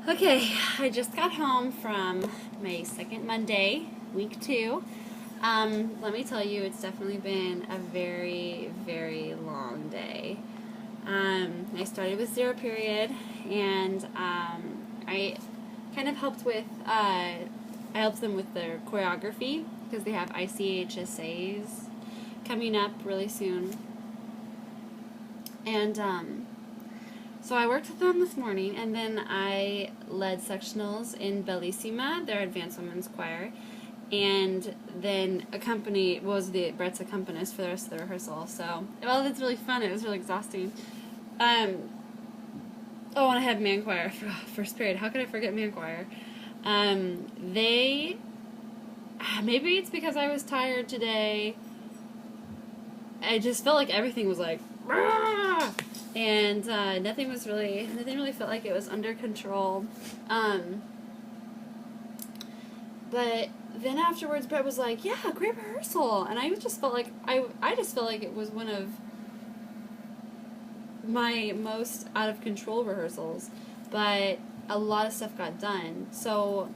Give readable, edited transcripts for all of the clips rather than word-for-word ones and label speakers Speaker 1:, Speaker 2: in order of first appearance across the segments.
Speaker 1: Okay, I just got home from my second Monday, week 2. Let me tell you, it's definitely been a very, very long day. I started with zero period, and I kind of helped with, I helped them with their choreography because they have ICHSAs coming up really soon. And so I worked with them this morning, and then I led sectionals in Bellissima, their advanced women's choir, and then Brett's accompanist for the rest of the rehearsal. So, well, it's really fun. It was really exhausting. And I had man choir for first period. How could I forget man choir? Maybe it's because I was tired today. I just felt like everything was like, "Rah!" And nothing really felt like it was under control. But then afterwards, Brett was like, "Yeah, great rehearsal," and I just felt like I just felt like it was one of my most out of control rehearsals, but a lot of stuff got done. So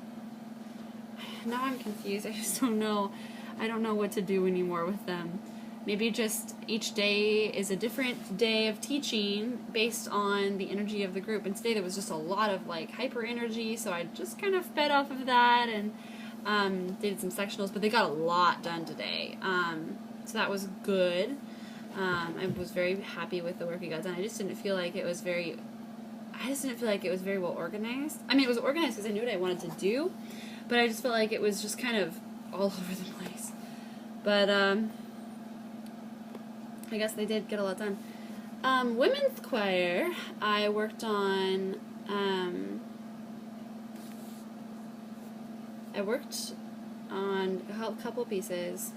Speaker 1: now I'm confused. I just don't know. I don't know what to do anymore with them. Maybe just each day is a different day of teaching based on the energy of the group. And today there was just a lot of like hyper energy, so I just kind of fed off of that and did some sectionals, but they got a lot done today. So that was good. I was very happy with the work we got done. I just didn't feel like it was very well organized. I mean, it was organized because I knew what I wanted to do, but I just felt like it was just kind of all over the place. But I guess they did get a lot done. Women's choir, I worked on a couple pieces.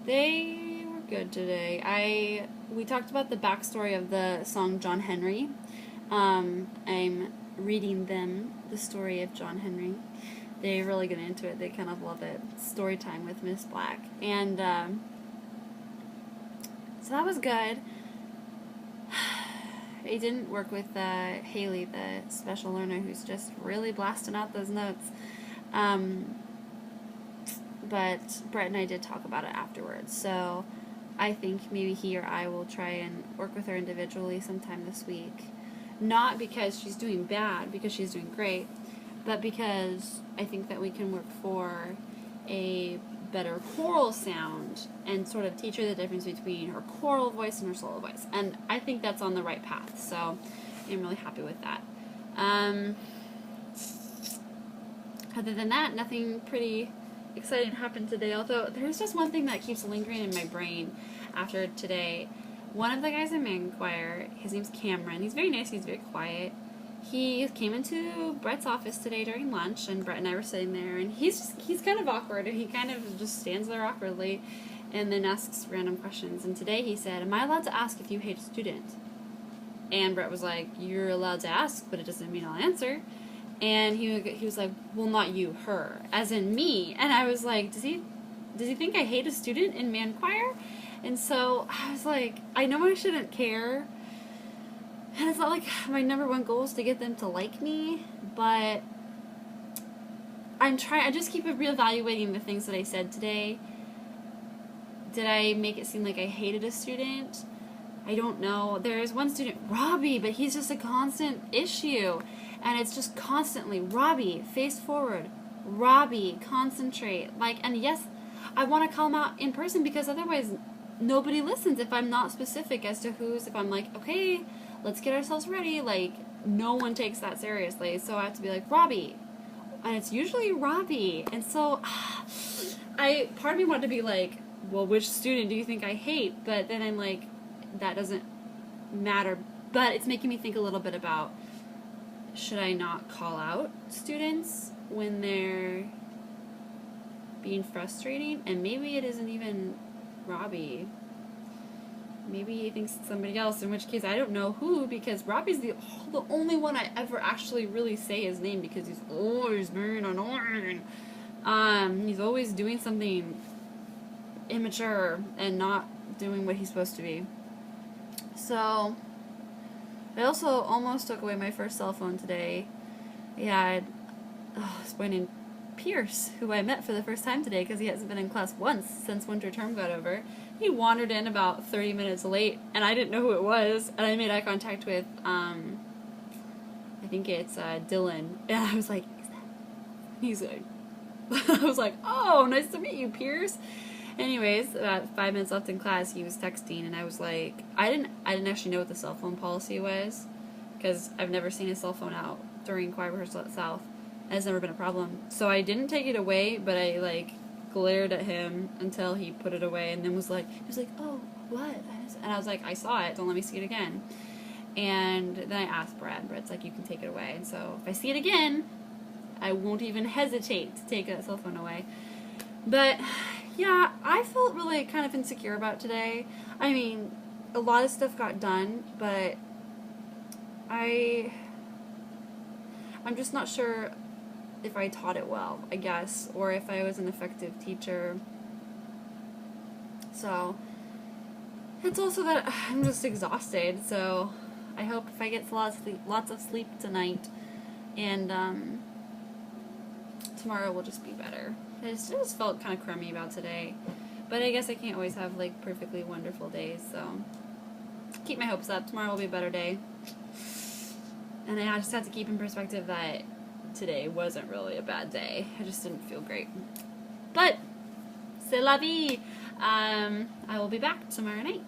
Speaker 1: They were good today. We talked about the backstory of the song John Henry. I'm reading them the story of John Henry. They really get into it. They kind of love it. Story time with Miss Black. And so that was good. I didn't work with Haley, the special learner, who's just really blasting out those notes. But Brett and I did talk about it afterwards. So I think maybe he or I will try and work with her individually sometime this week. Not because she's doing bad, because she's doing great, but because I think that we can work for a better choral sound and sort of teach her the difference between her choral voice and her solo voice. And I think that's on the right path, so I'm really happy with that. Other than that, nothing pretty exciting happened today, although there's just one thing that keeps lingering in my brain after today. One of the guys in man choir, his name's Cameron. He's very nice, he's very quiet. He came into Brett's office today during lunch, and Brett and I were sitting there, and he's kind of awkward, and he kind of just stands there awkwardly and then asks random questions. And today he said, "Am I allowed to ask if you hate a student?" And Brett was like, "You're allowed to ask, but it doesn't mean I'll answer." And he was like, "Well, not you, her, as in me." And I was like, does he think I hate a student in man choir? And so I was like, I know I shouldn't care. And it's not like my number one goal is to get them to like me, but I just keep reevaluating the things that I said today. Did I make it seem like I hated a student? I don't know. There is one student, Robbie, but he's just a constant issue. And it's just constantly, Robbie, face forward. Robbie, concentrate. And yes, I want to call him out in person because otherwise nobody listens if I'm not specific as to if I'm like, okay, let's get ourselves ready. No one takes that seriously. So I have to be like, Robbie. And it's usually Robbie. And so part of me wanted to be like, well, which student do you think I hate? But then I'm like, that doesn't matter. But it's making me think a little bit about, should I not call out students when they're being frustrating? And maybe it isn't even Robbie. Maybe he thinks it's somebody else, in which case I don't know who, because Robbie's the only one I ever actually really say his name, because he's always being annoying. He's always doing something immature and not doing what he's supposed to be. So I also almost took away my first cell phone today. Yeah, this boy named Pierce, who I met for the first time today because he hasn't been in class once since winter term got over. He wandered in about 30 minutes late, and I didn't know who it was, and I made eye contact with, I think it's Dylan, and I was like, is that? He's like, I was like, oh, nice to meet you, Pierce. Anyways, about 5 minutes left in class, he was texting, and I was like, I didn't actually know what the cell phone policy was, because I've never seen a cell phone out during choir rehearsal at South. It's never been a problem. So I didn't take it away, but I, like, glared at him until he put it away, and then he was like, oh, what? And I was like, I saw it, don't let me see it again. And then I asked Brad. Brad's like, you can take it away. And so if I see it again, I won't even hesitate to take that cell phone away. But yeah, I felt really kind of insecure about today. I mean, a lot of stuff got done, but I'm just not sure if I taught it well, I guess, or if I was an effective teacher. So it's also that I'm just exhausted, so I hope if I get lots of sleep tonight, and tomorrow will just be better. I just felt kind of crummy about today, but I guess I can't always have like perfectly wonderful days, so keep my hopes up. Tomorrow will be a better day, and I just have to keep in perspective that today wasn't really a bad day. I just didn't feel great, but c'est la vie. I will be back tomorrow night.